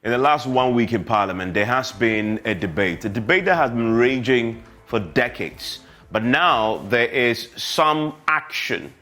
In the last 1 week in Parliament, there has been a debate that has been raging for decades. But now there is some action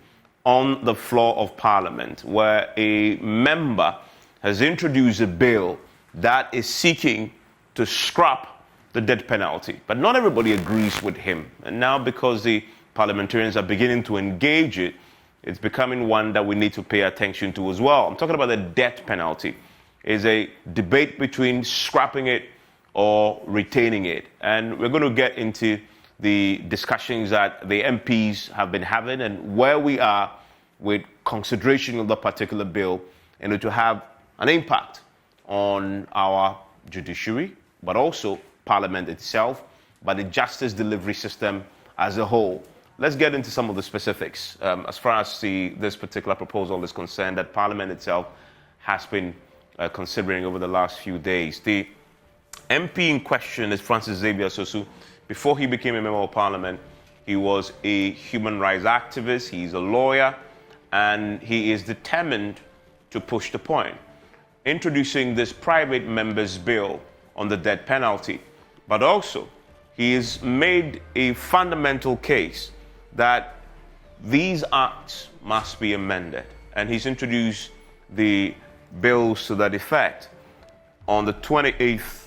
on the floor of Parliament where a member has introduced a bill that is seeking to scrap the death penalty. But not everybody agrees with him. And now, because the parliamentarians are beginning to engage it, it's becoming one that we need to pay attention to as well. I'm talking about the death penalty. It's a debate between scrapping it or retaining it. And we're going to get into the discussions that the MPs have been having and where we are with consideration of the particular bill and to have an impact on our judiciary, but also Parliament itself, but the justice delivery system as a whole. Let's get into some of the specifics as far as this particular proposal is concerned that Parliament itself has been considering over the last few days. The MP in question is Francis Xavier Sosu. Before he became a member of Parliament, he was a human rights activist, he's a lawyer, and he is determined to push the point, introducing this private member's bill on the death penalty. But also, he has made a fundamental case that these acts must be amended. And he's introduced the bills to that effect. On the 28th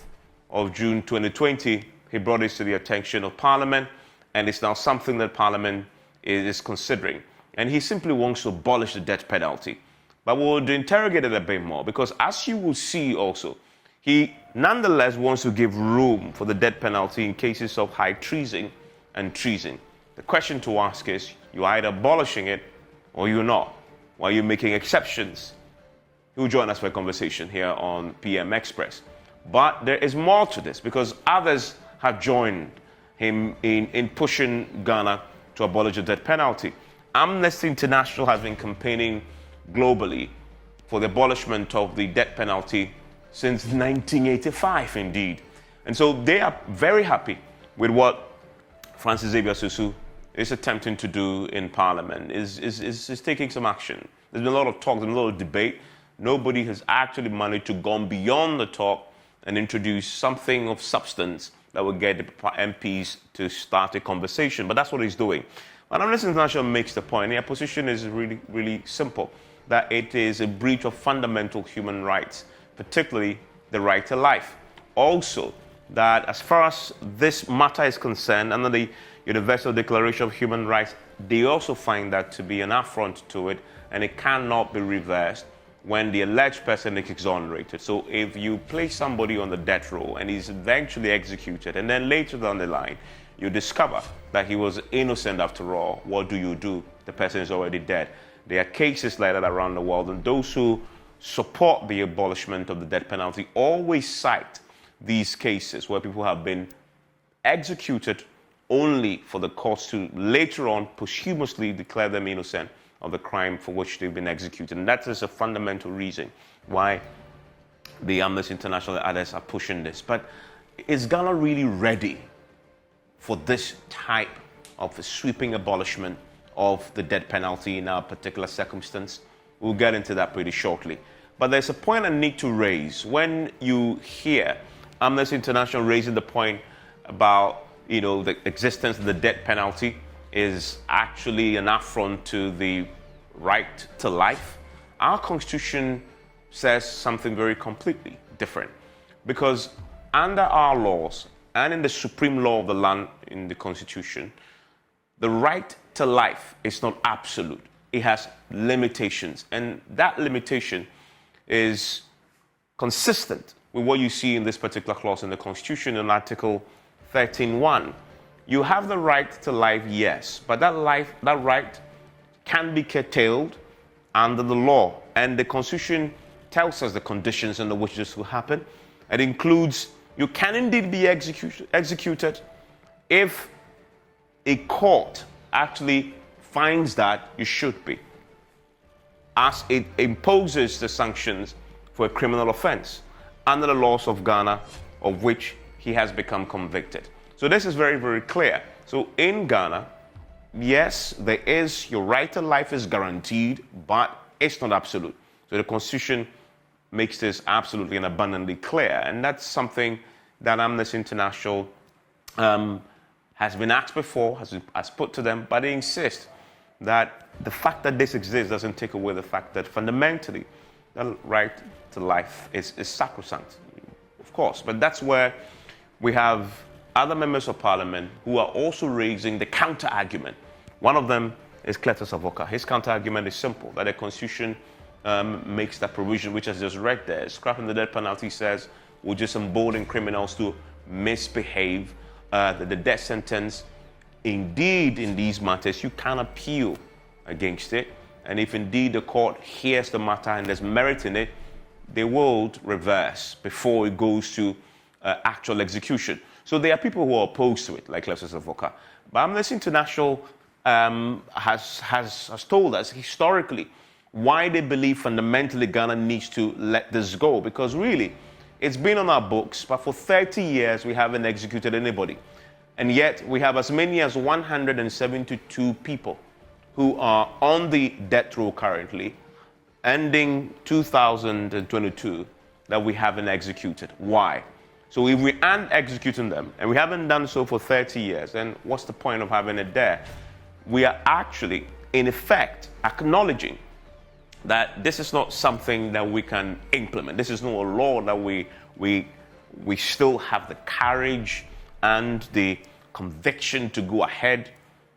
of June 2020, he brought this to the attention of Parliament, and it's now something that Parliament is considering. And he simply wants to abolish the death penalty. But we'll interrogate it a bit more, because as you will see also, he nonetheless wants to give room for the death penalty in cases of high treason and treason. The question to ask is, you're either abolishing it or you're not. Why are you making exceptions? He'll join us for a conversation here on PM Express. But there is more to this, because others have joined him in pushing Ghana to abolish the death penalty. Amnesty International has been campaigning globally for the abolishment of the death penalty since 1985, indeed. And so they are very happy with what Francis Xavier Sosu is attempting to do in Parliament, is taking some action. There's been a lot of talk, there's been a lot of debate. Nobody has actually managed to go beyond the talk and introduce something of substance that will get the MPs to start a conversation. But that's what he's doing. But Amnesty International makes the point. Their position is really, really simple, that it is a breach of fundamental human rights, particularly the right to life. Also, that as far as this matter is concerned, under the Universal Declaration of Human Rights, they also find that to be an affront to it, and it cannot be reversed when the alleged person is exonerated. So if you place somebody on the death row and he's eventually executed, and then later down the line, you discover that he was innocent after all, what do? The person is already dead. There are cases like that around the world, and those who support the abolishment of the death penalty always cite these cases where people have been executed only for the courts to later on posthumously declare them innocent of the crime for which they've been executed. And that is a fundamental reason why the Amnesty International and others are pushing this. But is Ghana really ready for this type of a sweeping abolishment of the death penalty in our particular circumstance? We'll get into that pretty shortly. But there's a point I need to raise. When you hear Amnesty International raising the point about, the existence of the death penalty is actually an affront to the right to life, our Constitution says something very completely different. Because under our laws and in the supreme law of the land in the Constitution, the right to life is not absolute. It has limitations. And that limitation is consistent with what you see in this particular clause in the Constitution in Article 13.1. You have the right to life, yes, but that right can be curtailed under the law. And the Constitution tells us the conditions under which this will happen. It includes, you can indeed be executed if a court actually finds that you should be, as it imposes the sanctions for a criminal offense under the laws of Ghana, of which he has become convicted. So this is very, very clear. So in Ghana, yes, there is, your right to life is guaranteed, but it's not absolute. So the Constitution makes this absolutely and abundantly clear. And that's something that Amnesty International has been asked before, has put to them, but they insist that the fact that this exists doesn't take away the fact that fundamentally the right to life is sacrosanct, of course. But that's where we have other members of parliament who are also raising the counter-argument. One of them is Cletus Avoka. His counter-argument is simple, that the Constitution makes that provision, which is just read there. Scrapping the death penalty says we'll just embolden criminals to misbehave. The death sentence, indeed, in these matters, you can appeal against it. And if indeed the court hears the matter and there's merit in it, they will reverse before it goes to actual execution. So there are people who are opposed to it, like Cletus Avoka. But Amnesty International has told us historically why they believe fundamentally Ghana needs to let this go. Because really, it's been on our books, but for 30 years we haven't executed anybody. And yet we have as many as 172 people who are on the death row currently, ending 2022, that we haven't executed. Why? So if we aren't executing them, and we haven't done so for 30 years, then what's the point of having it there? We are actually, in effect, acknowledging that this is not something that we can implement. This is not a law that we still have the courage and the conviction to go ahead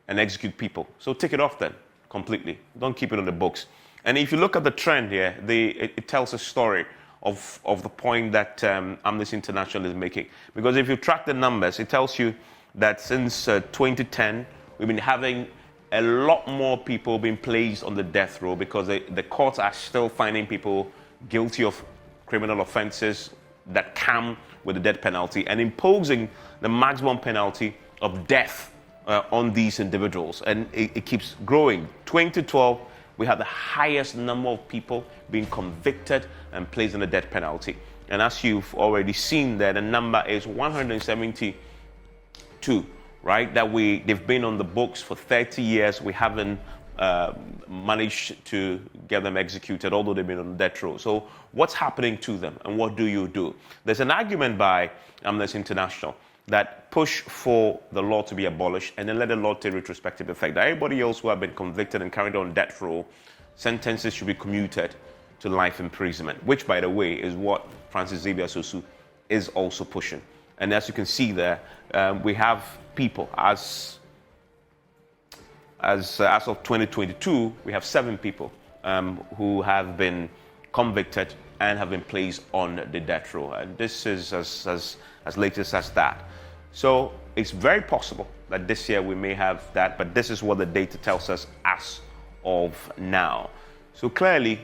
and execute people. So take it off then, completely. Don't keep it on the books. And if you look at the trend here, it tells a story of the point that Amnesty International is making. Because if you track the numbers, it tells you that since 2010, we've been having a lot more people being placed on the death row because the courts are still finding people guilty of criminal offenses that come with the death penalty and imposing the maximum penalty of death on these individuals. And it keeps growing. 2012, we had the highest number of people being convicted and placed on the death penalty. And as you've already seen there, the number is 172, right? They've been on the books for 30 years. We haven't managed to get them executed, although they've been on the death row. So what's happening to them, and what do you do? There's an argument by Amnesty International that push for the law to be abolished and then let the law take retrospective effect. That everybody else who have been convicted and carried on death row, sentences should be commuted to life imprisonment, which, by the way, is what Francis Xavier Sosu is also pushing. And as you can see there, we have people, as of 2022, we have 7 people who have been convicted and have been placed on the death row. And this is as latest as that. So it's very possible that this year we may have that, but this is what the data tells us as of now. So clearly,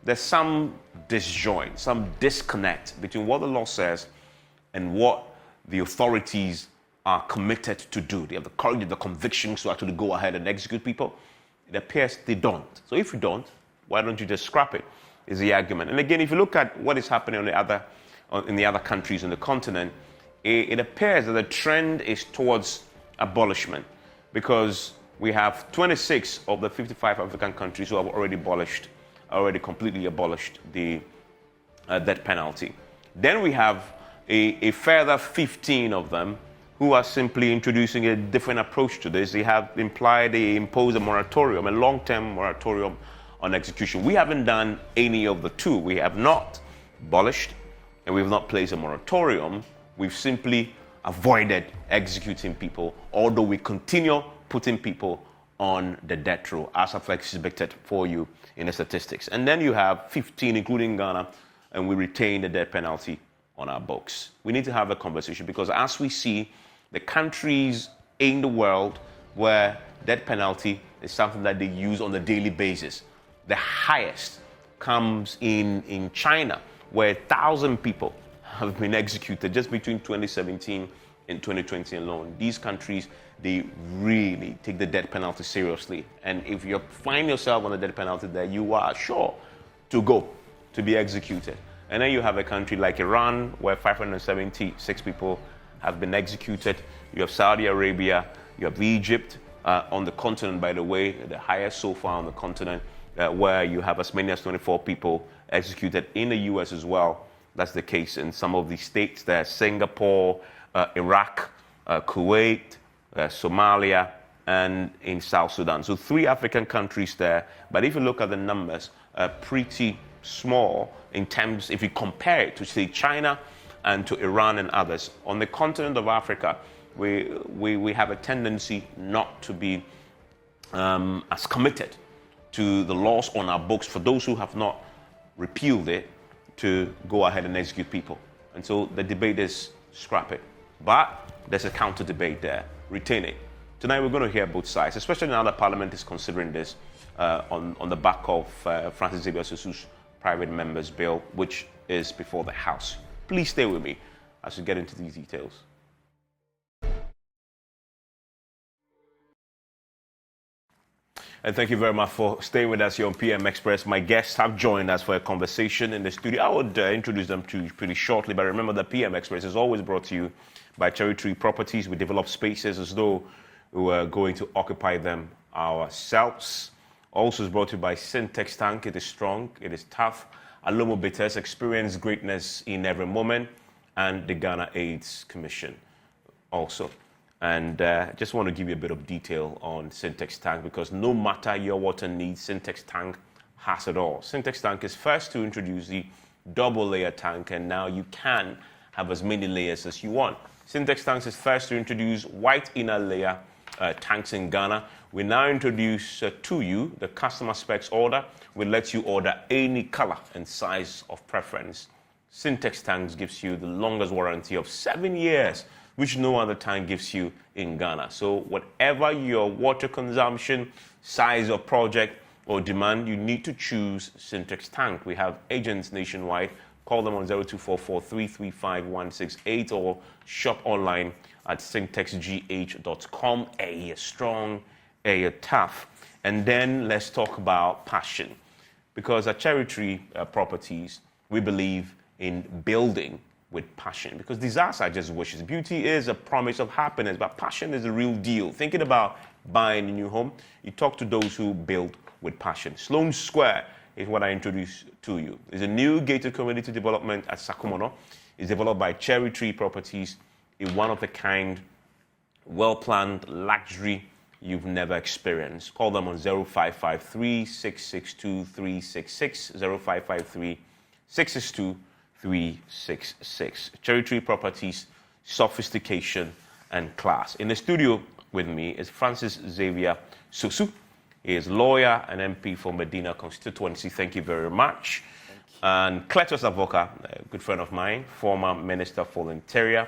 there's some disjoint, some disconnect between what the law says and what the authorities are committed to do. They have the courage, the convictions to actually go ahead and execute people. It appears they don't. So if you don't, why don't you just scrap it, is the argument. And again, if you look at what is happening in the other countries on the continent, it appears that the trend is towards abolishment, because we have 26 of the 55 African countries who have already completely abolished the death penalty. Then we have a further 15 of them who are simply introducing a different approach to this. They impose a moratorium, a long-term moratorium on execution. We haven't done any of the two. We have not abolished and we have not placed a moratorium. We've simply avoided executing people, although we continue putting people on the death row, as I've exhibited for you in the statistics. And then you have 15, including Ghana, and we retain the death penalty on our books. We need to have a conversation, because as we see the countries in the world where death penalty is something that they use on a daily basis, the highest comes in China, where 1,000 people have been executed just between 2017 and 2020 alone. These countries, they really take the death penalty seriously. And if you find yourself on the death penalty there, you are sure to go to be executed. And then you have a country like Iran, where 576 people have been executed. You have Saudi Arabia, you have Egypt, on the continent, by the way, the highest so far on the continent. where you have as many as 24 people executed. In the U.S. as well, that's the case in some of the states there: Singapore, Iraq, Kuwait, Somalia, and in South Sudan. So 3 African countries there. But if you look at the numbers, pretty small in terms, if you compare it to, say, China and to Iran and others. On the continent of Africa, we have a tendency not to be as committed to the laws on our books for those who have not repealed it to go ahead and execute people. And so the debate is scrap it. But there's a counter debate there. Retain it. Tonight we're going to hear both sides, especially now that Parliament is considering this on the back of Francis Xavier Sosu's private members bill, which is before the House. Please stay with me as we get into these details. And thank you very much for staying with us here on PM Express. My guests have joined us for a conversation in the studio. I would introduce them to you pretty shortly, but remember that PM Express is always brought to you by Cherry Tree Properties. We develop spaces as though we were going to occupy them ourselves. Also is brought to you by Syntex Tank. It is strong, it is tough. Alomo Bitters, experience greatness in every moment. And the Ghana AIDS Commission also. And just want to give you a bit of detail on Syntex Tank, because no matter your water needs, Syntex Tank has it all. Syntex Tank is first to introduce the double layer tank, and now you can have as many layers as you want. Syntex Tank is first to introduce white inner layer tanks in Ghana. We now introduce to you the customer specs order. We let you order any color and size of preference. Syntex Tanks gives you the longest warranty of 7 years, which no other tank gives you in Ghana. So whatever your water consumption, size of project or demand, you need to choose Syntex Tank. We have agents nationwide. Call them on 0244-335-168 or shop online at syntexgh.com. A strong, a tough. And then let's talk about passion. Because at Cherry Tree Properties, we believe in building with passion, because desires are just wishes. Beauty is a promise of happiness, but passion is the real deal. Thinking about buying a new home, you talk to those who build with passion. Sloan Square is what I introduced to you. It's a new gated community development at Sakumono. It's developed by Cherry Tree Properties, a one-of-a-kind, well-planned luxury you've never experienced. Call them on 0553-662-366, 0553-662-366. Cherry Tree Properties, sophistication and class. In the studio with me is Francis Xavier Sosu. He is lawyer and MP for Medina constituency. Thank you very much. And Cletus Avoka, a good friend of mine, former Minister for the Interior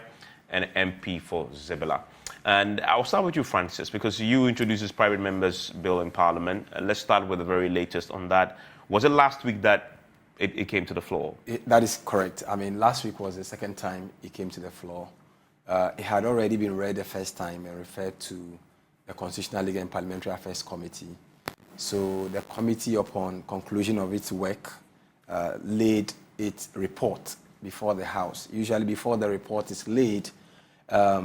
and MP for Zebela. And I'll start with you, Francis, because you introduced this private members bill in Parliament. Let's start with the very latest on that. Was it last week that it came to the floor? That is correct. I mean, last week was the second time it came to the floor. It had already been read the first time and referred to the Constitutional Legal and Parliamentary Affairs Committee. So the committee, upon conclusion of its work, laid its report before the House. Usually before the report is laid, a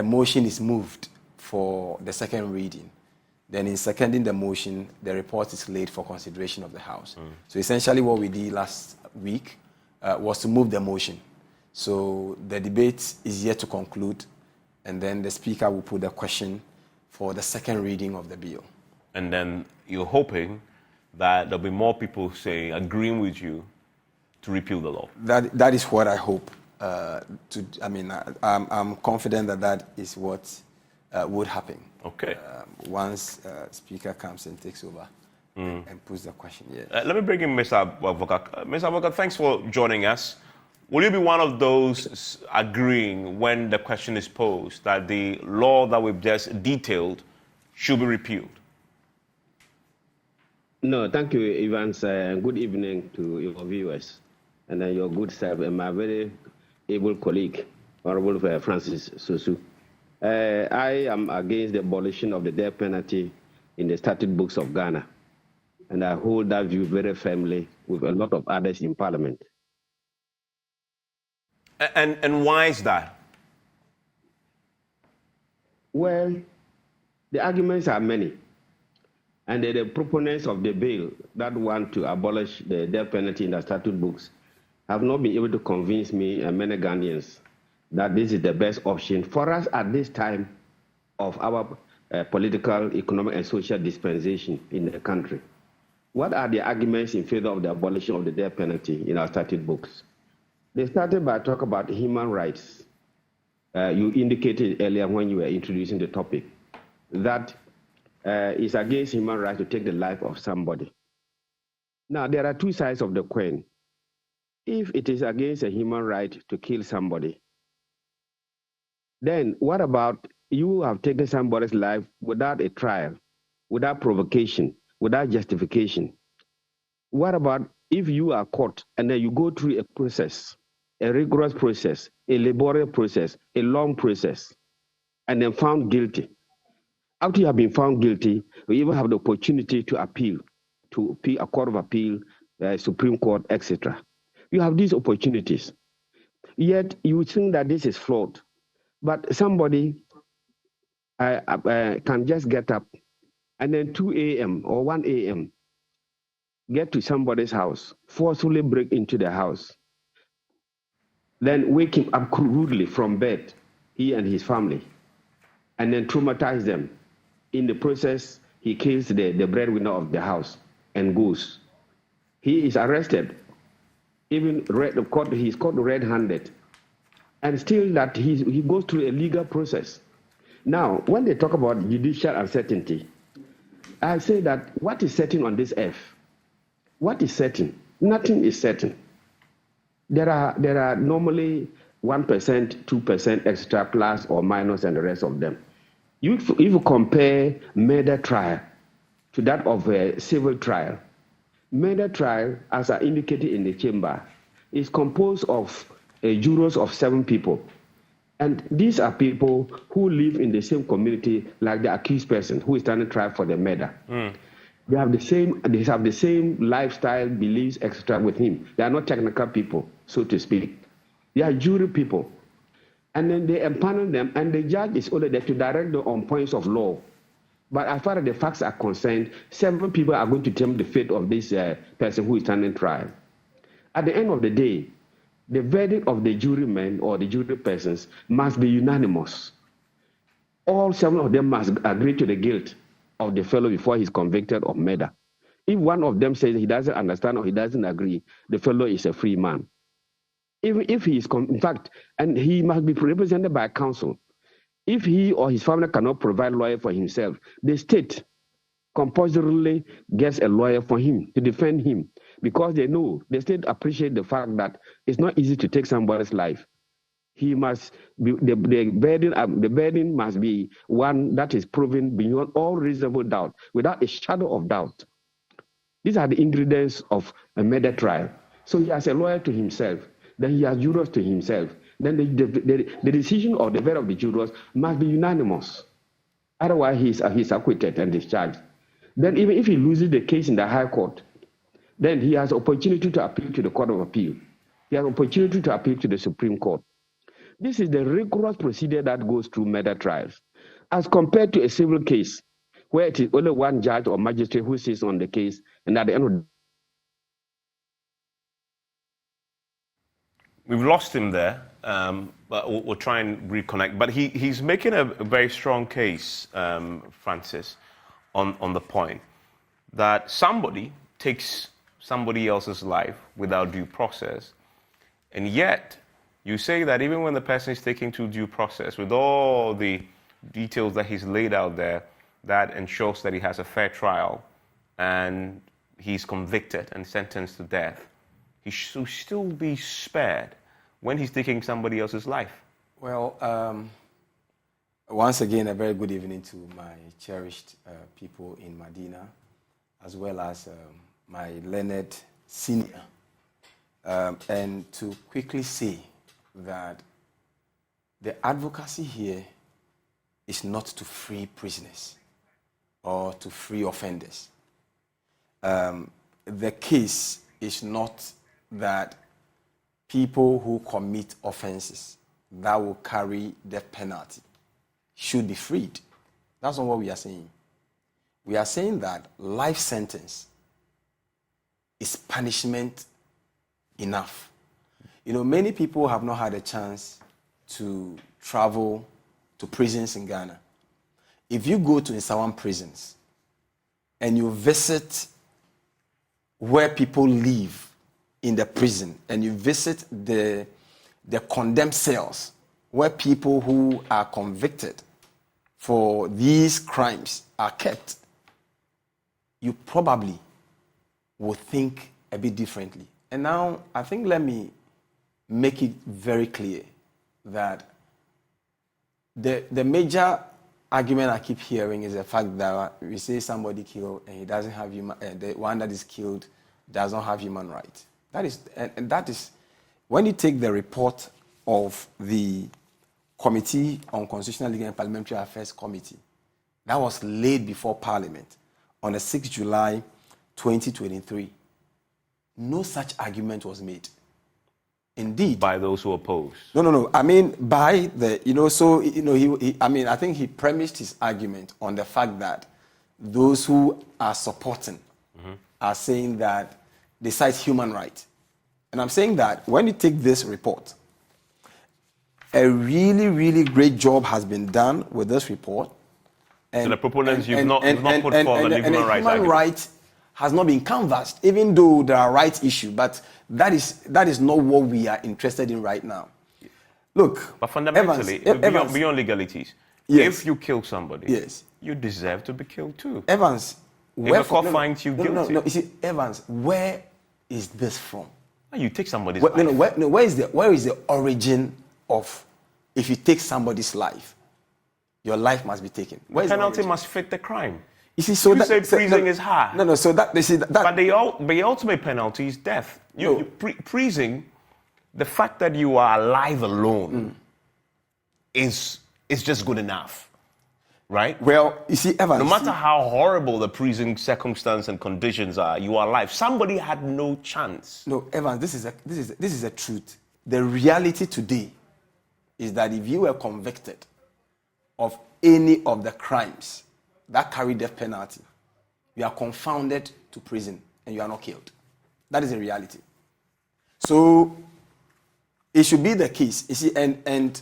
motion is moved for the second reading. Then in seconding the motion, the report is laid for consideration of the House. So essentially what we did last week was to move the motion. So the debate is yet to conclude, and then the Speaker will put the question for the second reading of the bill. And then you're hoping that there'll be more people saying, agreeing with you to repeal the law. That is what I hope. I'm confident that is what would happen. Okay. Once Speaker comes and takes over and puts the question. Yes. Let me bring in Mr. Avoka. Mr. Avoka, thanks for joining us. Will you be one of those agreeing when the question is posed that the law that we've just detailed should be repealed? No, thank you, Evans. Good evening to your viewers and your good self and my very able colleague, Honorable Francis Sosu. I am against the abolition of the death penalty in the statute books of Ghana, and I hold that view very firmly with a lot of others in Parliament. And why is that? Well, the arguments are many. And the proponents of the bill that want to abolish the death penalty in the statute books have not been able to convince me and many Ghanaians that this is the best option for us at this time of our political, economic, and social dispensation in the country. What are the arguments in favor of the abolition of the death penalty in our statute books? They started by talking about human rights. You indicated earlier when you were introducing the topic that it's against human rights to take the life of somebody. Now, there are two sides of the coin. If it is against a human right to kill somebody, then what about you have taken somebody's life without a trial, without provocation, without justification? What about if you are caught and then you go through a process, a rigorous process, a laborious process, a long process, and then found guilty? After you have been found guilty, you even have the opportunity to appeal to a court of appeal, Supreme Court, etc. You have these opportunities. Yet you think that this is flawed. But somebody can just get up and then 2 a.m. or 1 a.m. get to somebody's house, forcefully break into the house, then wake him up rudely from bed, he and his family, and then traumatize them. In the process, he kills the breadwinner of the house and goes. He is arrested. Even he's caught red-handed. And still that he goes through a legal process. Now, when they talk about judicial uncertainty, I say that what is certain on this earth? What is certain? Nothing is certain. There are normally 1%, 2% extra plus or minus and the rest of them. If you compare murder trial to that of a civil trial, murder trial, as I indicated in the chamber, is composed of jurors of 7 people. And these are people who live in the same community like the accused person who is standing trial for the murder. They have the same lifestyle, beliefs, etc. with him. They are not technical people, so to speak. They are jury people. And then they empanel them, and the judge is only there to direct them on points of law. But as far as the facts are concerned, 7 people are going to determine the fate of this person who is standing trial. At the end of the day, the verdict of the jurymen or the jury persons must be unanimous. All 7 of them must agree to the guilt of the fellow before he's convicted of murder. If one of them says he doesn't understand or he doesn't agree, the fellow is a free man. Even if he is, in fact, and he must be represented by counsel. If he or his family cannot provide a lawyer for himself, the state compulsorily gets a lawyer for him to defend him, because they know, the state appreciate the fact that it's not easy to take somebody's life. He must be, the burden must be one that is proven beyond all reasonable doubt, without a shadow of doubt. These are the ingredients of a murder trial. So he has a lawyer to himself, then he has jurors to himself. Then the decision or the verdict of the jurors must be unanimous. Otherwise, he's acquitted and discharged. Then even if he loses the case in the High Court, then he has opportunity to appeal to the Court of Appeal. He has opportunity to appeal to the Supreme Court. This is the rigorous procedure that goes through murder trials, as compared to a civil case, where it is only one judge or magistrate who sits on the case, and at the end of the We've lost him there, but we'll try and reconnect. But he's making a very strong case, Francis, on the point that somebody takes somebody else's life without due process, and yet you say that even when the person is taken to due process, with all the details that he's laid out there, that ensures that he has a fair trial and he's convicted and sentenced to death, he should still be spared when he's taking somebody else's life. Well, once again, a very good evening to my cherished people in Medina, as well as my learned senior. And to quickly say that the advocacy here is not to free prisoners or to free offenders. The case is not that people who commit offenses that will carry death penalty should be freed. That's not what we are saying. We are saying that life sentence is punishment enough. You know, many people have not had a chance to travel to prisons in Ghana. If you go to Nsawam prisons and you visit where people live in the prison and you visit the condemned cells where people who are convicted for these crimes are kept, you probably will think a bit differently. And now, I think let me make it very clear that the major argument I keep hearing is the fact that we say somebody killed and he doesn't have human, the one that is killed does not have human rights. That is, when you take the report of the Committee on Constitutional, Legal and Parliamentary Affairs Committee that was laid before Parliament on the 6th July 2023, no such argument was made. Indeed. By those who oppose? No. I mean, by the, I think he premised his argument on the fact that those who are supporting are saying that they cite human rights. And I'm saying that when you take this report, a really, really great job has been done with this report. And, so the proponents, you've not put forward the human rights argument. Human rights has not been canvassed, even though there are rights issues, but that is not what we are interested in right now. Look, but fundamentally, beyond legalities, yes, if you kill somebody, yes, you deserve to be killed too. Evans, if the court finds you guilty, no, you see, Evans, where is this from? You take somebody's life. Where is the origin of if you take somebody's life, your life must be taken? The penalty must fit the crime. You see, so you say freezing is hard. No. So that they see that. But the ultimate penalty is death. Freezing, the fact that you are alive alone is just good enough, right? Well, you see, Evans. No matter how horrible the freezing circumstance and conditions are, you are alive. Somebody had no chance. No, Evans. This is the truth. The reality today is that if you were convicted of any of the crimes that carry death penalty, you are confounded to prison and you are not killed. That is a reality. So it should be the case. You see, and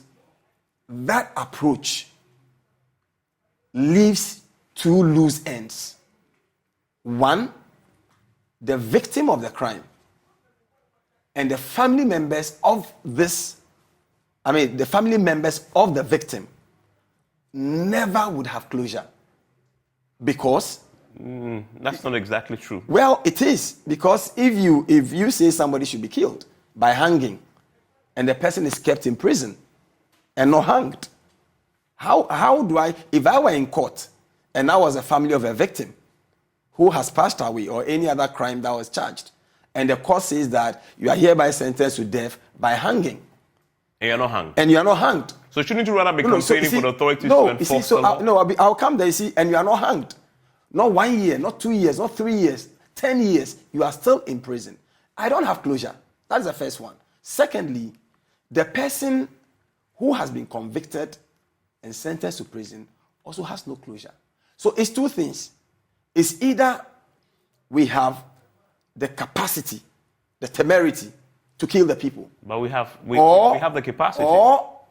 that approach leaves two loose ends. One, the victim of the crime and the family members of the family members of the victim never would have closure. Because that's not exactly true. Well, it is, because if you say somebody should be killed by hanging and the person is kept in prison and not hanged, how do I, if I were in court and I was a family of a victim who has passed away or any other crime that was charged, and the court says that you are hereby sentenced to death by hanging, and you're not hanged. And you are not hanged. So shouldn't you rather be complaining for the authorities to enforce the law? I'll come there, you see, and you are not hanged. Not 1 year, not 2 years, not 3 years, 10 years. You are still in prison. I don't have closure. That's the first one. Secondly, the person who has been convicted and sentenced to prison also has no closure. So it's two things. It's either we have the capacity, the temerity to kill the people. But we have the capacity.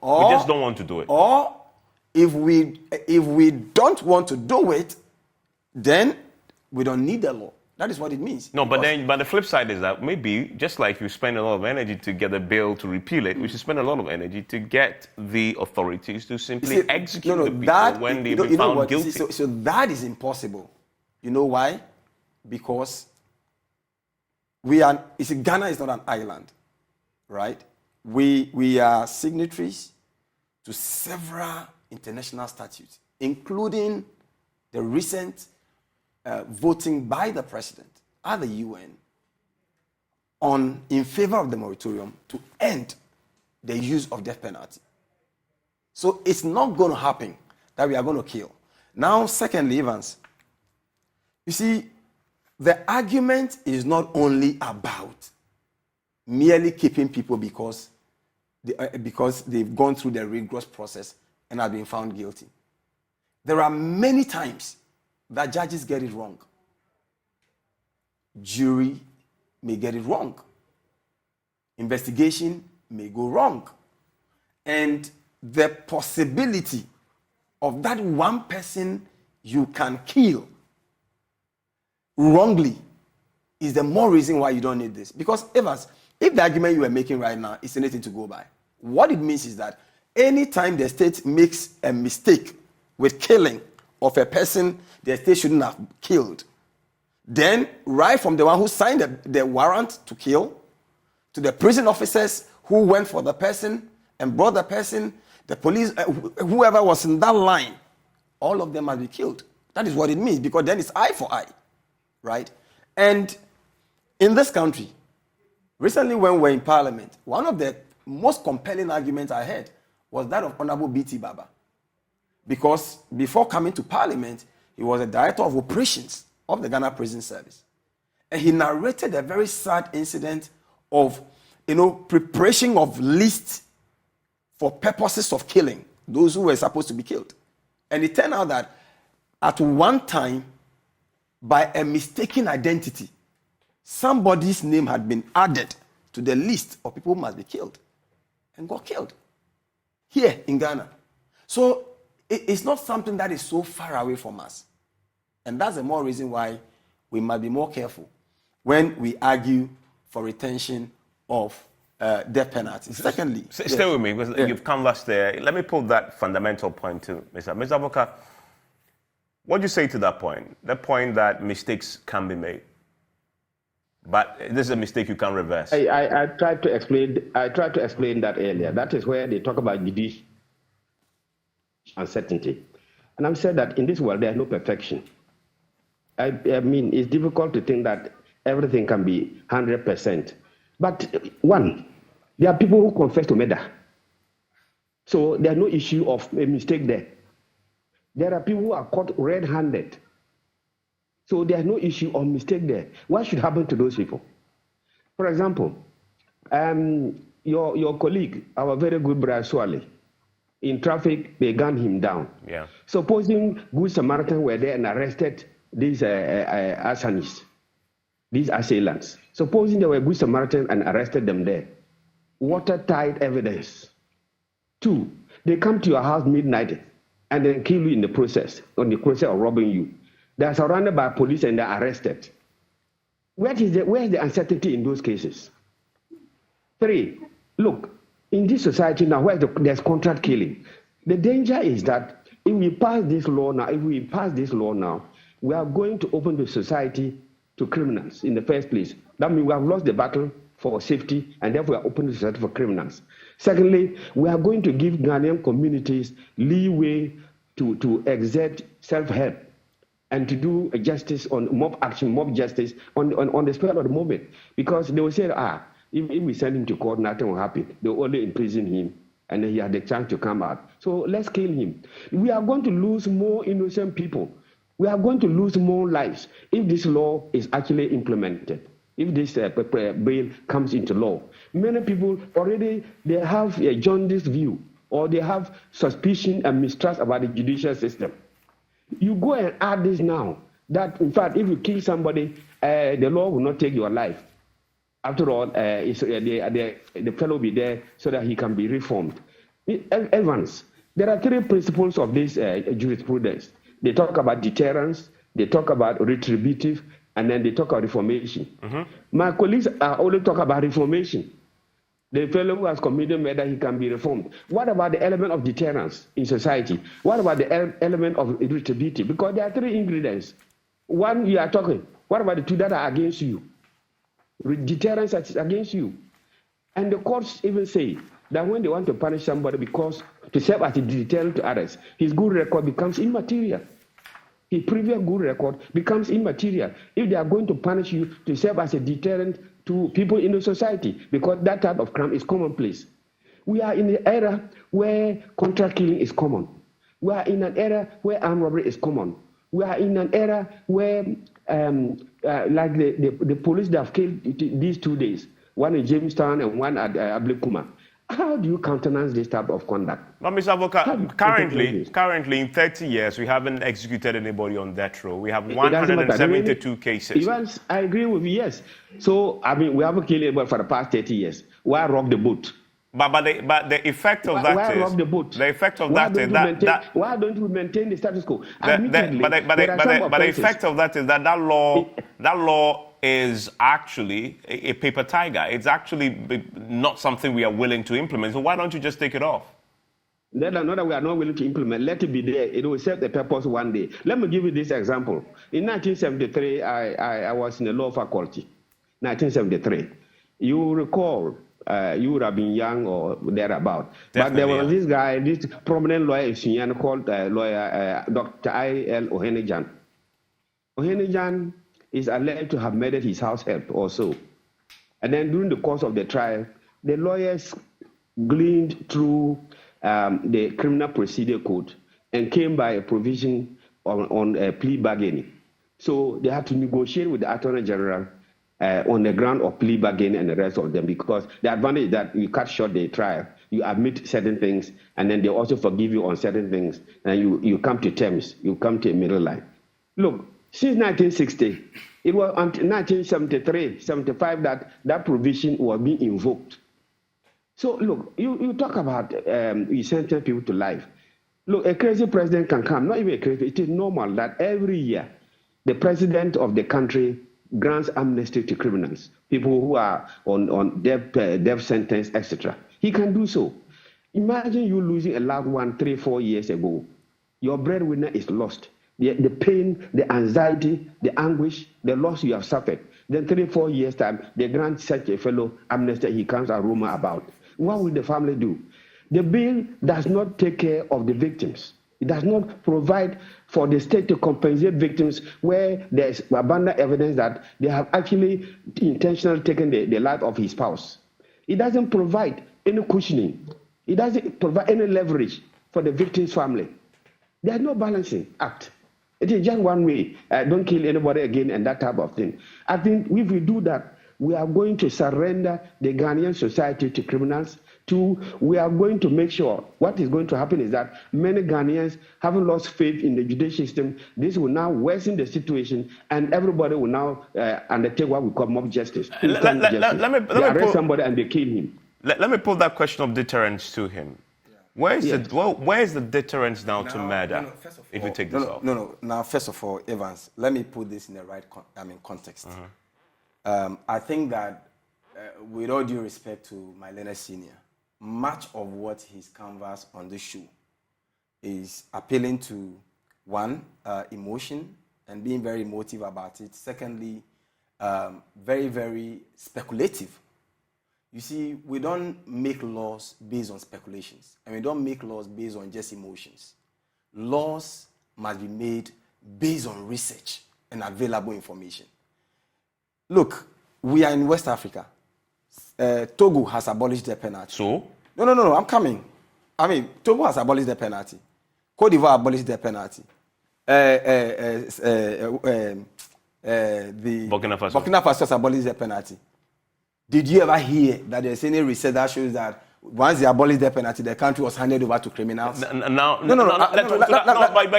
We just don't want to do it. Or if we don't want to do it, then we don't need the law. That is what it means. No, but the flip side is that maybe, just like you spend a lot of energy to get a bill to repeal it, we should spend a lot of energy to get the authorities to simply execute the people when they've been found guilty. So that is impossible. You know why? Because Ghana is not an island, right? We are signatories to several international statutes, including the recent voting by the president at the UN in favor of the moratorium to end the use of death penalty. So it's not going to happen that we are going to kill. Now, secondly, Evans, you see, the argument is not only about merely keeping people because they've gone through the rigorous process and have been found guilty. There are many times that judges get it wrong. Jury may get it wrong. Investigation may go wrong. And the possibility of that one person you can kill wrongly is the more reason why you don't need this. Because Evans, if the argument you are making right now is anything to go by, what it means is that anytime the state makes a mistake with killing of a person the state shouldn't have killed, then right from the one who signed the warrant to kill, to the prison officers who went for the person and brought the person, the police, whoever was in that line, all of them must be killed. That is what it means, because then it's eye for eye, right? And in this country, recently when we were in Parliament, one of the most compelling arguments I heard was that of Honorable B.T. Baba. Because before coming to Parliament, he was a director of operations of the Ghana Prison Service. And he narrated a very sad incident of, preparation of lists for purposes of killing those who were supposed to be killed. And it turned out that at one time, by a mistaken identity, somebody's name had been added to the list of people who must be killed and got killed here in Ghana. So it's not something that is so far away from us. And that's the more reason why we must be more careful when we argue for retention of death penalty. Secondly, stay with me, because you've canvassed there. Let me pull that fundamental point to Mr. Avoka. What do you say to that point? The point that mistakes can be made, but this is a mistake you can't reverse. I tried to explain. I tried to explain that earlier. That is where they talk about judicial uncertainty, and I've said that in this world there is no perfection. I mean, it's difficult to think that everything can be 100%. But one, there are people who confess to murder, so there's no issue of a mistake there. There are people who are caught red-handed, so there's no issue of mistake there. What should happen to those people? For example, your colleague, our very good brother Swale, in traffic, they gunned him down. Yeah. Supposing Good Samaritan were there and arrested these assailants, supposing they were Good Samaritan and arrested them there, watertight evidence. Two, they come to your house midnight and then kill you in the process, on the process of robbing you. They are surrounded by police and they are arrested. Where is the uncertainty in those cases? Three, look, in this society now, there's contract killing. The danger is that if we pass this law now, we are going to open the society to criminals in the first place. That means we have lost the battle for safety, and therefore we are opening the society for criminals. Secondly, we are going to give Ghanaian communities leeway to exert self-help and to do justice on mob justice on the spur of the moment. Because they will say, if we send him to court, nothing will happen. They will only imprison him, and then he had the chance to come out. So let's kill him. We are going to lose more innocent people. We are going to lose more lives if this law is actually implemented, if this bill comes into law. Many people already, they have a jaundiced view, or they have suspicion and mistrust about the judicial system. You go and add this now, that in fact, if you kill somebody, the law will not take your life. After all, the fellow will be there so that he can be reformed. Evans, there are three principles of this jurisprudence. They talk about deterrence, they talk about retributive, and then they talk about reformation. Mm-hmm. My colleagues only talk about reformation. The fellow who has committed murder, he can be reformed. What about the element of deterrence in society? What about the element of retributive? Because there are three ingredients. One, you are talking. What about the two that are against you? Deterrence is against you. And the courts even say that when they want to punish somebody because to serve as a deterrent to others, his good record becomes immaterial. His previous good record becomes immaterial if they are going to punish you to serve as a deterrent to people in the society, because that type of crime is commonplace. We are in an era where contract killing is common. We are in an era where armed robbery is common. We are in an era where, like the police that have killed these 2 days, one in Jamestown and one at Ablekuma, How do you countenance this type of conduct? But Mr. Avoka, currently in 30 years, we haven't executed anybody on death row. We have 172 cases. Evans, I agree with you, yes. So, I mean, we haven't killed anybody for the past 30 years. Why rock the boat? But the effect of that why is... rock the boat? The effect of why that is that... Why don't we maintain the status quo? But the effect of that is that law is actually a paper tiger. It's actually not something we are willing to implement. So why don't you just take it off? That we are not willing to implement. Let it be there. It will serve the purpose one day. Let me give you this example. In 1973, I was in the law faculty. 1973. You recall, you would have been young or thereabout. But there was this guy, this prominent lawyer in Sudan called lawyer Dr. I.L. Ohenejan. Ohenejan is alleged to have murdered his house help or so. And then during the course of the trial, the lawyers gleaned through the criminal procedure code and came by a provision on plea bargaining. So they had to negotiate with the Attorney General on the ground of plea bargaining and the rest of them, because the advantage is that you cut short the trial, you admit certain things, and then they also forgive you on certain things, and you come to terms, you come to a middle line. Look, since 1960, it was until 1973, 75 that provision was being invoked. So look, you talk about you sentence people to life. Look, a crazy president can come, not even a crazy, it is normal that every year the president of the country grants amnesty to criminals, people who are on death sentence, etc. He can do so. Imagine you losing a loved one 3-4 years ago. Your breadwinner is lost. The pain, the anxiety, the anguish, the loss you have suffered. Then 3-4 years' time, they grant such a fellow amnesty, he comes a rumor about. What will the family do? The bill does not take care of the victims. It does not provide for the state to compensate victims where there is abundant evidence that they have actually intentionally taken the life of his spouse. It doesn't provide any cushioning. It doesn't provide any leverage for the victim's family. There is no balancing act. It is just one way. Don't kill anybody again and that type of thing. I think if we do that, we are going to surrender the Ghanaian society to criminals. We are going to make sure what is going to happen is that many Ghanaians haven't lost faith in the judicial system. This will now worsen the situation, and everybody will now undertake what we call mob justice. Let me arrest somebody and they kill him. Let me put that question of deterrence to him. Where is the deterrence now to murder? If you take this off. No. Now, first of all, Evans, let me put this in the right context. I think that, with all due respect to my learned senior, much of what he's canvassed on this show is appealing to, one, emotion and being very emotive about it. Secondly, very, very speculative. You see, we don't make laws based on speculations, and we don't make laws based on just emotions. Laws must be made based on research and available information. Look, we are in West Africa. Togo has abolished the penalty. So? No, I'm coming. I mean, Togo has abolished the penalty. Cote d'Ivoire abolished the penalty. Burkina Faso has abolished the penalty. Did you ever hear that there's any research that shows that once they abolished the penalty, the country was handed over to criminals? But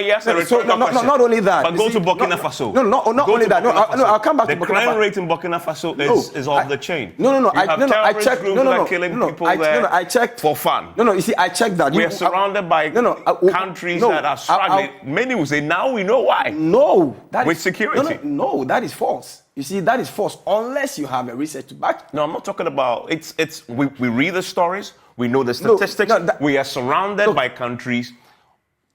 yes, not only that. But go to Burkina Faso. Not only that. I'll come back to Burkina Faso. The crime rate in Burkina Faso is off the chain. I checked. I checked for fun. You see, I checked that. We are surrounded by countries that are struggling. Many will say, now we know why. No, with security. No, that is false. You see, that is false unless you have a research to back. No, I'm not talking about we read the stories, we know the statistics, we are surrounded by countries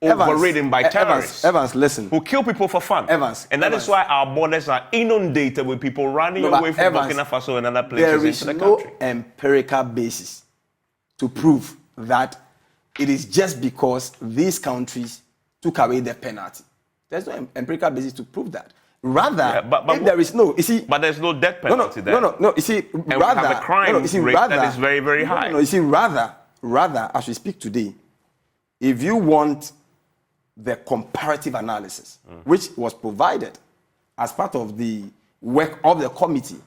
overridden by terrorists. Evans, listen. Who kill people for fun. And that is why our borders are inundated with people running away from Burkina Faso and other places into the country. There is no empirical basis to prove that it is just because these countries took away their penalty. There's no empirical basis to prove that. Rather, if there is no, you see, but there's no death penalty there. No. You see, and rather, we have a crime rate that is very, very high. You see, rather, as we speak today, if you want the comparative analysis, which was provided as part of the work of the committee,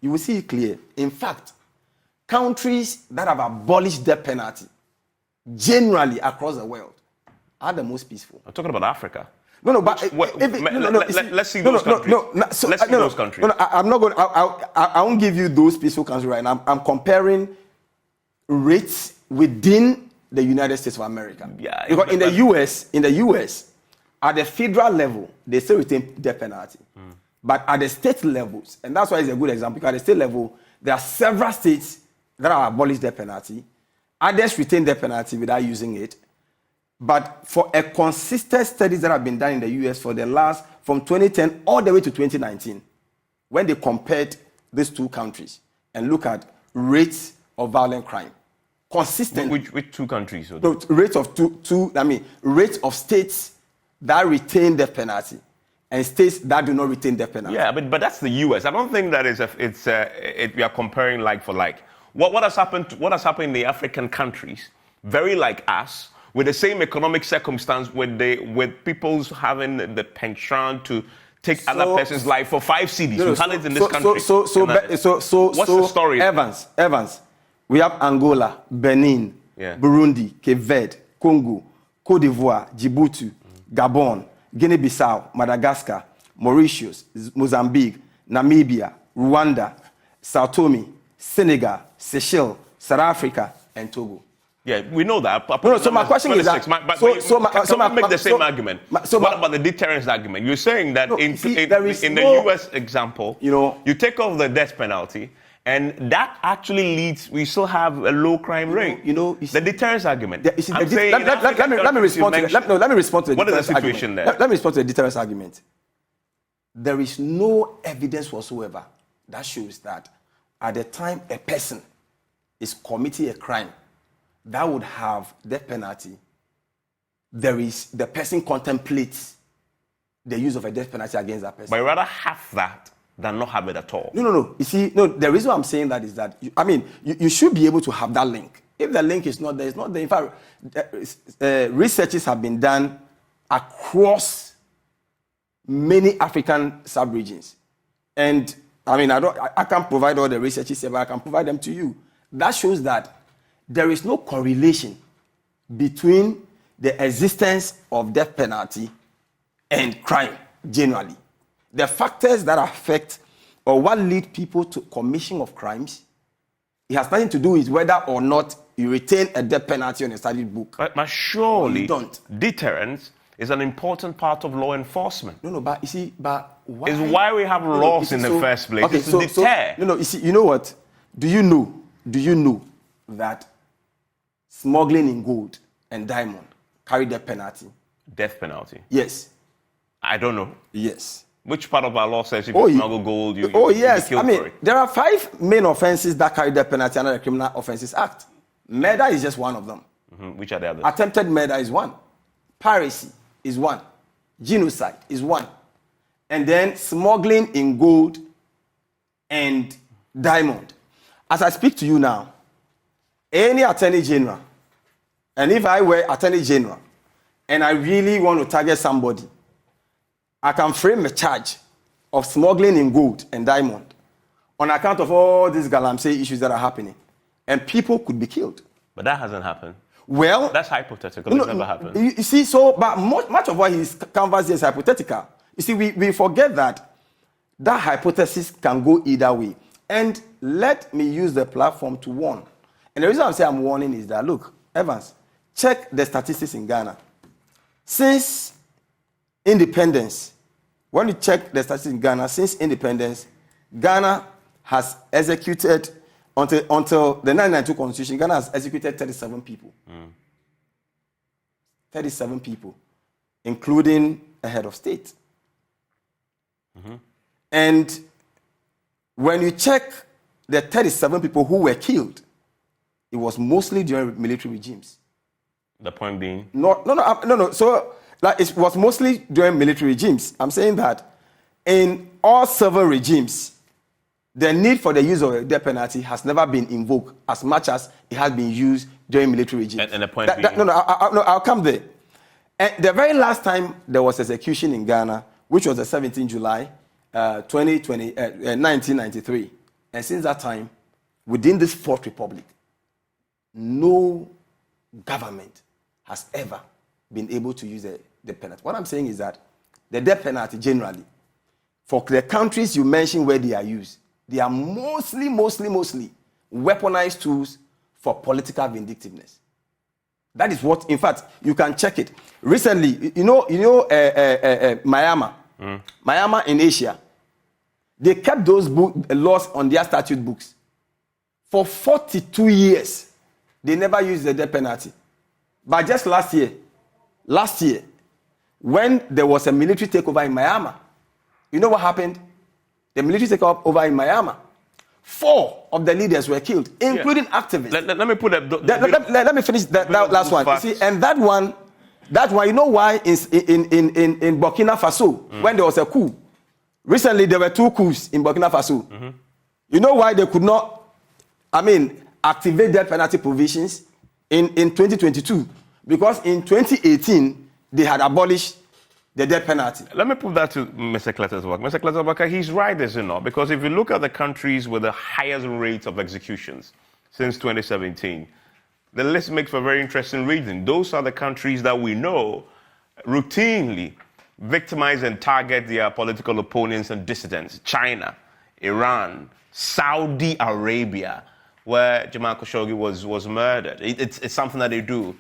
you will see it clear. In fact, countries that have abolished death penalty generally across the world are the most peaceful. I'm talking about Africa. No, but let's see those countries. Let's see those countries. I'm not going. I won't give you those peaceful countries right now. I'm comparing rates within the United States of America. Yeah, because in the US, at the federal level, they still retain death penalty. But at the state levels, and that's why it's a good example, because at the state level, there are several states that have abolished death penalty. Others retain death penalty without using it. But for a consistent studies that have been done in the US from 2010 all the way to 2019, when they compared these two countries and look at rates of violent crime, consistent. Which two countries? No, rates of rates of states that retain death penalty and states that do not retain death penalty. Yeah, but that's the US. I don't think that we are comparing like for like. What has happened? What has happened in the African countries, very like us, with the same economic circumstance, with people's having the pension to take other person's life for 5 cedis. We've had it in this country. What's the story? Evans, we have Angola, Benin, Burundi, Cape Verde, Congo, Cote d'Ivoire, Djibouti, Gabon, Guinea-Bissau, Madagascar, Mauritius, Mozambique, Namibia, Rwanda, Sao Tome, Senegal, Seychelles, South Africa, and Togo. Yeah, we know that. So my question is that. Can we make the same argument? What about the deterrence argument? You're saying that in the US example, you take off the death penalty, and that actually leads. We still have a low crime rate. The deterrence argument. Let me respond to that. Let me respond to the what deterrence is the situation argument. there? Let me respond to the deterrence argument. There is no evidence whatsoever that shows that at the time a person is committing a crime that would have death penalty, the person contemplates the use of a death penalty against that person. But I'd rather have that than not have it at all. No. You see, the reason I'm saying that is that, you should be able to have that link. If the link is not there, it's not there. In fact, researches have been done across many African sub-regions. And, I can't provide all the researches here, but I can provide them to you. That shows that there is no correlation between the existence of death penalty and crime generally. The factors that affect or what lead people to commission of crimes, it has nothing to do with whether or not you retain a death penalty on a study book. But surely you don't. Deterrence is an important part of law enforcement. No, but you see, why? It's why we have laws in the first place. Okay, it's to deter. you see, you know what? Do you know that smuggling in gold and diamond carry death penalty? Death penalty? Yes. I don't know. Yes. Which part of our law says if you smuggle gold, you yes. be killed for it? There are 5 main offenses that carry death penalty under the Criminal Offences Act. Murder is just one of them. Mm-hmm. Which are the others? Attempted murder is one. Piracy is one. Genocide is one. And then smuggling in gold and diamond. As I speak to you now, any attorney general, and if I were attorney general, and I really want to target somebody, I can frame a charge of smuggling in gold and diamond on account of all these galamsey issues that are happening. And people could be killed. But that hasn't happened. Well, that's hypothetical. It's never happened. You see, but much of what he's canvassing is hypothetical. You see, we forget that hypothesis can go either way. And let me use the platform to warn. And the reason I'm saying I'm warning is that, look, Evans, check the statistics in Ghana. Since independence, when you check the statistics in Ghana, since independence, Ghana has executed, until the 1992 Constitution, Ghana has executed 37 people. 37 people, including a head of state. Mm-hmm. And when you check the 37 people who were killed, it was mostly during military regimes. The point being? No. So, it was mostly during military regimes. I'm saying that in all civil regimes, the need for the use of a death penalty has never been invoked as much as it has been used during military regimes. And the point being? I'll come there. And the very last time there was execution in Ghana, which was the 17th July, 1993. And since that time, within this fourth republic, no government has ever been able to use the death penalty. What I'm saying is that the death penalty generally, for the countries you mentioned where they are used, they are mostly weaponized tools for political vindictiveness. That is what, in fact, you can check it. Recently, Myanmar in Asia, they kept those laws on their statute books. For 42 years, they never used the death penalty. But just last year, when there was a military takeover in Myanmar, you know what happened? The military takeover in Myanmar, 4 of the leaders were killed, including activists. Let me put that. Let me finish that last one. You see, and that one, you know why in Burkina Faso, when there was a coup, recently there were 2 coups in Burkina Faso. Mm-hmm. You know why they could not, activate death penalty provisions in 2022? Because in 2018, they had abolished the death penalty. Let me put that to Mr. Kletersbach. Mr. Kletersbach, he's right, is it not? Because if you look at the countries with the highest rates of executions since 2017, the list makes for a very interesting reading. Those are the countries that we know routinely victimize and target their political opponents and dissidents. China, Iran, Saudi Arabia, where Jamal Khashoggi was murdered. It's something that they do.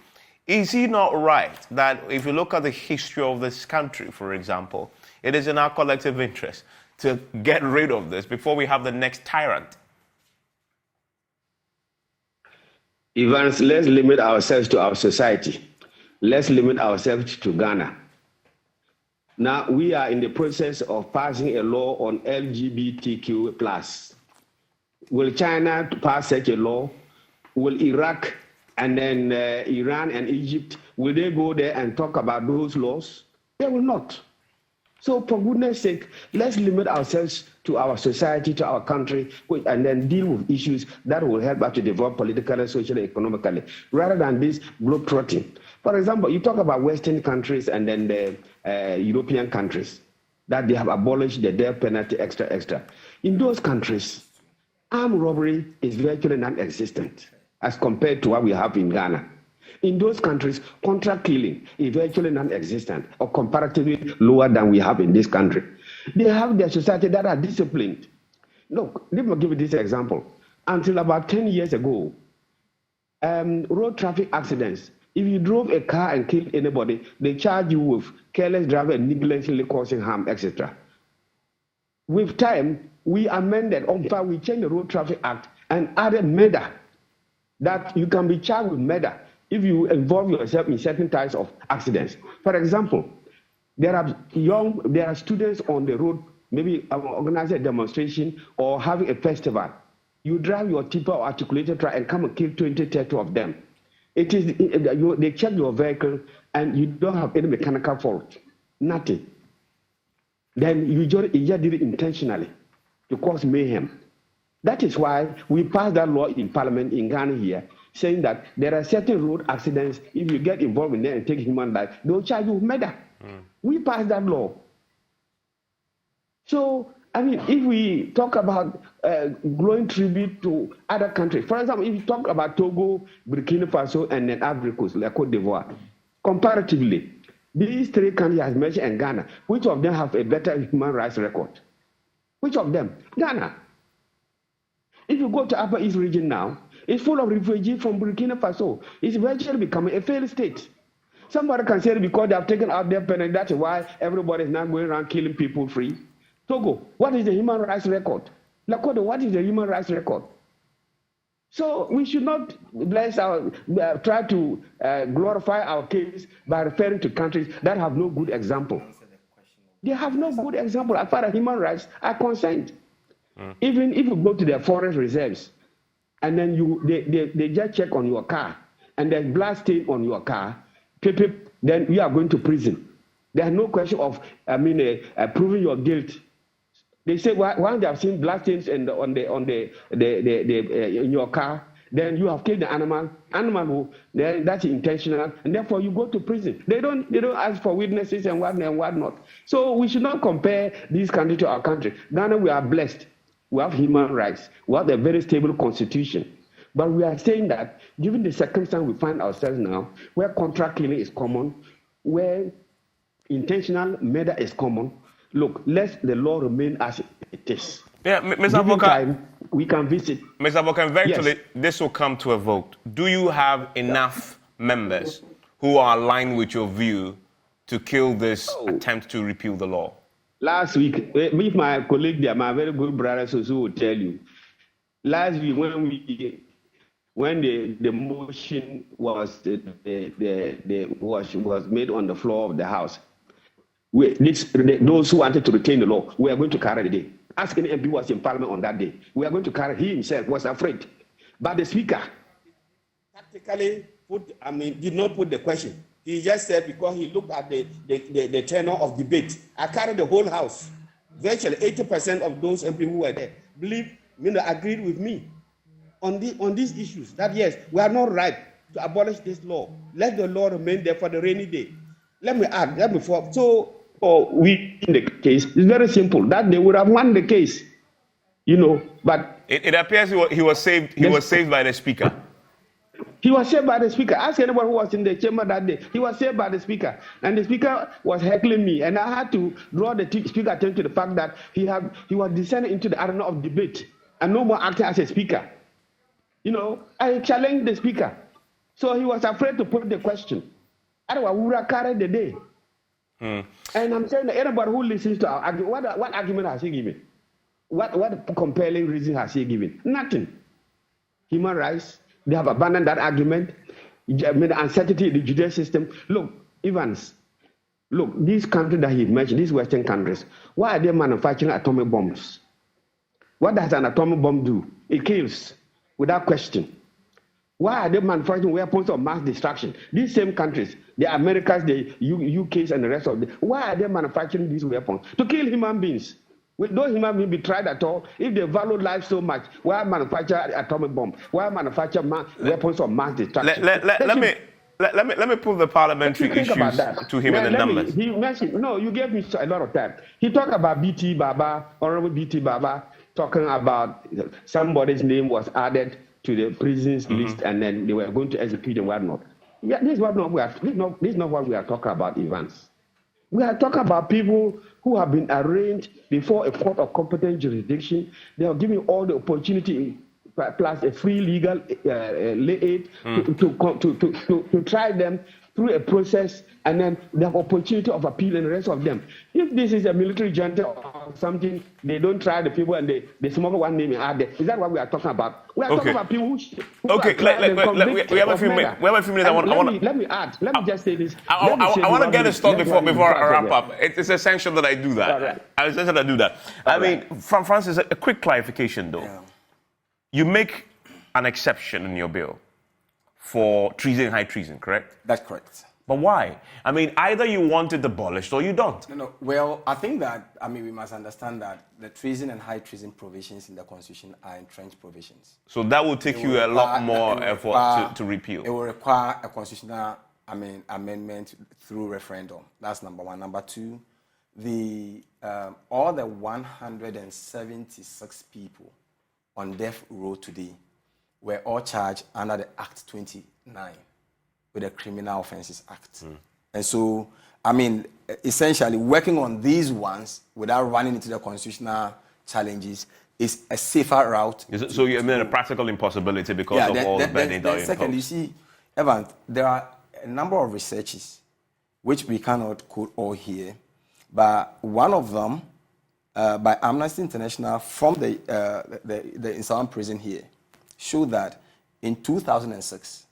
Is he not right that if you look at the history of this country, for example, it is in our collective interest to get rid of this before we have the next tyrant? Evans, let's limit ourselves to our society. Let's limit ourselves to Ghana. Now, we are in the process of passing a law on LGBTQ+. Will China pass such a law? Will Iraq and then Iran and Egypt, will they go there and talk about those laws? They will not. So for goodness sake, let's limit ourselves to our society, to our country, and then deal with issues that will help us to develop politically, socially, economically, rather than this globetrotting. For example, you talk about Western countries and then the European countries, that they have abolished the death penalty extra. In those countries, armed robbery is virtually non-existent as compared to what we have in Ghana. In those countries, contract killing is virtually non-existent or comparatively lower than we have in this country. They have their society that are disciplined. Look, let me give you this example. Until about 10 years ago, road traffic accidents, if you drove a car and killed anybody, they charge you with careless driving and negligently causing harm, etc. With time, we amended, we changed the Road Traffic Act and added murder, that you can be charged with murder if you involve yourself in certain types of accidents. For example, there are students on the road, maybe organizing a demonstration or having a festival. You drive your tipper or articulated truck and come and kill 20, 30 of them. They check your vehicle and you don't have any mechanical fault, nothing. Then you just did it intentionally to cause mayhem. That is why we passed that law in Parliament in Ghana here, saying that there are certain road accidents, if you get involved in them and take human life, they'll charge you with murder. We passed that law. So, if we talk about glowing tribute to other countries, for example, if you talk about Togo, Burkina Faso, and then Ivory Coast, like Cote d'Ivoire, comparatively, these 3 countries as mentioned in Ghana, which of them have a better human rights record? Which of them? Ghana. If you go to Upper East region now, it's full of refugees from Burkina Faso. It's virtually becoming a failed state. Somebody can say because they have taken out their penalty, that's why everybody is now going around killing people free. Togo, what is the human rights record? Lakota, what is the human rights record? So we should not try to glorify our case by referring to countries that have no good example. They have no good example as far as human rights are concerned. Even if you go to their forest reserves, and then they just check on your car, and there's blood stain on your car, then you are going to prison. There's no question of proving your guilt. They say once they have seen blood stains in your car, then you have killed the animal then that's intentional, and therefore you go to prison. They don't ask for witnesses and what not. So we should not compare this country to our country. Ghana, we are blessed. we have human rights, we have a very stable constitution. But we are saying that given the circumstance we find ourselves now, where contract killing is common, where intentional murder is common, look, let the law remain as it is. Yeah, Mr. Avoka, we can visit. Mr. Avoka, eventually Yes. this will come to a vote. Do you have enough members who are aligned with your view to kill this attempt to repeal the law? Last week, with my colleague there, my very good brother Susu will tell you. Last week, when the motion was was made on the floor of the House, those who wanted to retain the law, we are going to carry the day. Ask any MP who was in Parliament on that day. We are going to carry. He himself was afraid, but the Speaker tactically did not put the question. He just said because he looked at the tenor of debate. I carried the whole House. Virtually 80% of those MP who were there agreed with me on these issues. That yes, we are not right to abolish this law. Let the law remain there for the rainy day. Let me add. We in the case, it's very simple. That they would have won the case, But it appears he was saved. He was saved by the Speaker. He was saved by the Speaker. Ask anyone who was in the chamber that day. He was saved by the Speaker, and the Speaker was heckling me, and I had to draw the Speaker attention to the fact that he was descending into the arena of debate and no more acting as a Speaker. I challenged the Speaker, so he was afraid to put the question. Otherwise, we would have carried the day. And I'm saying that anybody who listens to our argument, what argument has he given? What compelling reason has he given? Nothing. Human rights, they have abandoned that argument. The uncertainty in the judicial system. Look, Evans, these countries that he mentioned, these Western countries, why are they manufacturing atomic bombs? What does an atomic bomb do? It kills without question. Why are they manufacturing weapons of mass destruction? These same countries, the Americas, the UKs, and the rest of them, why are they manufacturing these weapons? To kill human beings. Will those human beings be tried at all? If they value life so much, why manufacture atomic bomb? Why manufacture weapons of mass destruction? Let me put the parliamentary issues to him in the numbers. He mentioned, you gave me a lot of time. He talked about BT Baba, Honorable BT Baba, talking about somebody's name was added to the prisons list, and then they were going to execute and whatnot. Yeah, this is not what we are talking about, Evans. We are talking about people who have been arraigned before a court of competent jurisdiction. They are given all the opportunity plus a free legal aid to try them through a process, and then they have opportunity of appeal and the rest of them. If this is a military junta or something, they don't try the people and they smuggle one name and add it. Is that what we are talking about? We are talking about people who okay, we have a few minutes. Let me add. Let me just say this. I want to get a start before I wrap up. It's essential that I do that. Right. It's essential that I do that. I mean, from Francis, a quick clarification though. Yeah. You make an exception in your bill for treason and high treason, correct? That's correct. But why? I mean, either you want it abolished or you don't. No. Well, I think that, we must understand that the treason and high treason provisions in the Constitution are entrenched provisions. So that will take you a lot more effort to repeal. It will require a constitutional, amendment through referendum. That's number one. Number two, all the 176 people on death row today were all charged under the Act 29 with the Criminal Offences Act. And so, essentially working on these ones without running into the constitutional challenges is a safer route. So you mean a practical impossibility because of all the burdens that you second, you see, Evans, there are a number of researches which we cannot quote all here, but one of them by Amnesty International from the Insaan prison here showed that in 2006,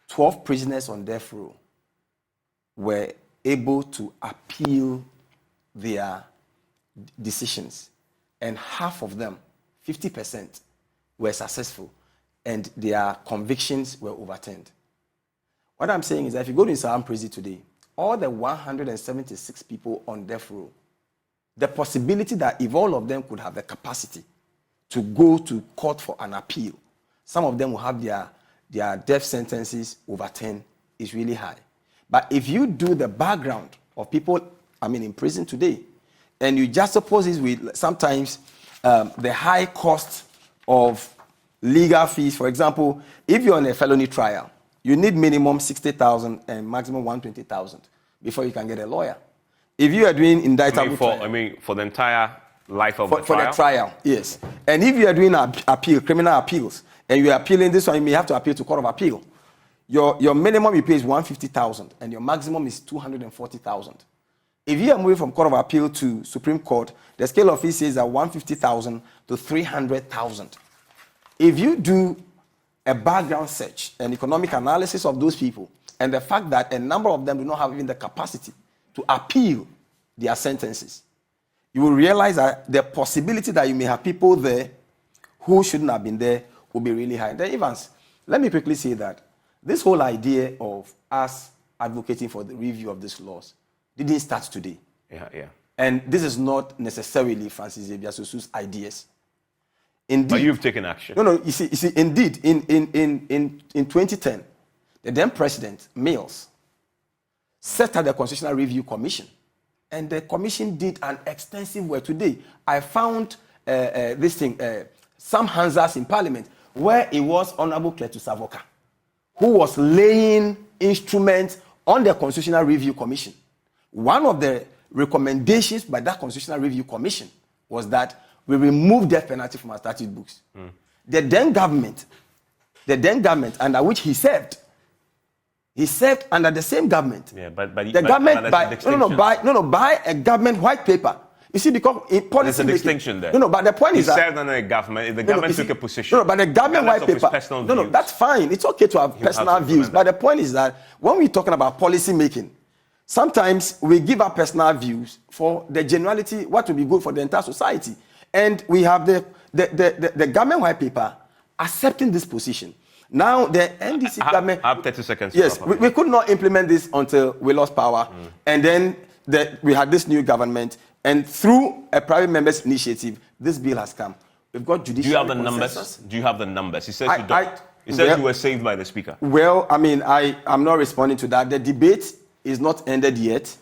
12 prisoners on death row were able to appeal their decisions, and half of them, 50%, were successful, and their convictions were overturned. What I'm saying is that if you go to Insaan prison today, all the 176 people on death row, the possibility that if all of them could have the capacity to go to court for an appeal, some of them will have their death sentences overturned is really high. But if you do the background of people, in prison today, and you just suppose this with sometimes the high cost of legal fees. For example, if you're on a felony trial, you need minimum 60,000 and maximum 120,000 before you can get a lawyer. If you are doing indictable trial, for the entire life of the trial? For the trial, yes. And if you are doing criminal appeals, and you are appealing this one, you may have to appeal to Court of Appeal. Your minimum you pay is 150,000, and your maximum is 240,000. If you are moving from Court of Appeal to Supreme Court, the scale of fees is at 150,000 to 300,000. If you do a background search, an economic analysis of those people, and the fact that a number of them do not have even the capacity to appeal their sentences, you will realize that the possibility that you may have people there who shouldn't have been there will be really high. Then, Evans, let me quickly say that this whole idea of us advocating for the review of these laws didn't start today. Yeah. And this is not necessarily Francis Xavier Sosu's ideas. Indeed, but you've taken action. No, you see, indeed, in 2010, the then president, Mills, set up the Constitutional Review Commission. And the commission did an extensive work. Today, I found some Hansas in Parliament, where it was Honorable Cletus Savoka, who was laying instruments on the Constitutional Review Commission. One of the recommendations by that Constitutional Review Commission was that we remove death penalty from our statute books. The then government under which he served under the same government. Yeah, but the government by a government white paper. You see, because in policy, there's a distinction there. No, but the point is that he served under a government. If the government took a position, but the government white paper. That's fine. It's okay to have personal views. But the point is that when we're talking about policy making, sometimes we give our personal views for the generality, what will be good for the entire society, and we have the government white paper accepting this position. Now the NDC government. I have 30 seconds. Yes, we could not implement this until we lost power, and then we had this new government. And through a private member's initiative, this bill has come. We've got judicial. Do you have the numbers? Do you have the numbers? He says you don't. He says you were saved by the speaker. Well, I mean, I'm not responding to that. The debate is not ended yet.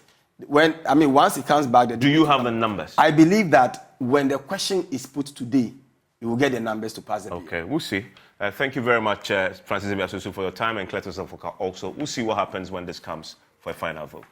Once it comes back, do you have the numbers? I believe that when the question is put today, you will get the numbers to pass the bill. Okay, we'll see. Thank you very much, Francis Xavier Sosu, for your time, and Cletus Savoka also. We'll see what happens when this comes for a final vote.